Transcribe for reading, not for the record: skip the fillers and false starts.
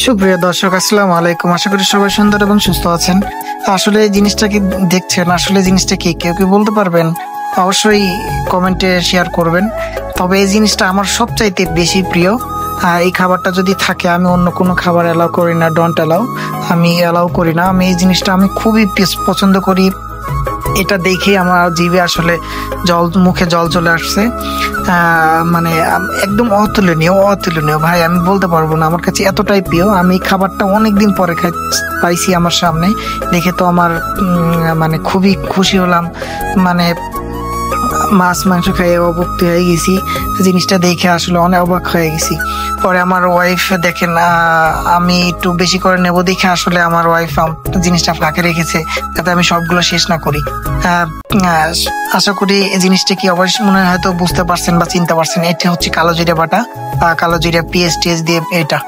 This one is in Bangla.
সুপ্রিয় দর্শক, আসসালামু আলাইকুম। আশা করি সবাই সুন্দর এবং সুস্থ আছেন। আসলে এই জিনিসটা কি দেখছেন, আসলে জিনিসটা কি কেউ কি বলতে পারবেন? অবশ্যই কমেন্টে শেয়ার করবেন। তবে এই জিনিসটা আমার সবচাইতে বেশি প্রিয়। এই খাবারটা যদি থাকে, আমি অন্য কোনো খাবার অ্যালাউ করি না, ডোন্ট অ্যালাউ। আমি অ্যালাউ করি না। আমি এই জিনিসটা আমি খুবই পছন্দ করি। এটা দেখেই আমার জিভে আসলে মুখে জল চলে আসছে। মানে একদম অতুলনীয় অতুলনীয় ভাই, আমি বলতে পারবো না। আমার কাছে এতটাই প্রিয়। আমি খাবারটা অনেকদিন পরে পাইছি আমার সামনে, দেখে তো আমার মানে খুবই খুশি হলাম। মানে মাছ মাংস খাইয়ে অভুক্ত হয়ে গেছি। জিনিসটা দেখে আসলে অনেক অবাক হয়ে গেছি। পরে আমার ওয়াইফ দেখেন, আমি একটু বেশি করে নেব দেখে আসলে আমার ওয়াইফ জিনিসটা ফাঁকে রেখেছে যাতে আমি সবগুলো শেষ না করি। আশা করি এই জিনিসটা কি অবশ্যই মনে হয় হয়তো বুঝতে পারছেন বা চিনতে পারছেন। এটা হচ্ছে কালো জিরা বাটা, কালো জিরা পেঁয়াজ টেস্ট দিয়ে এটা।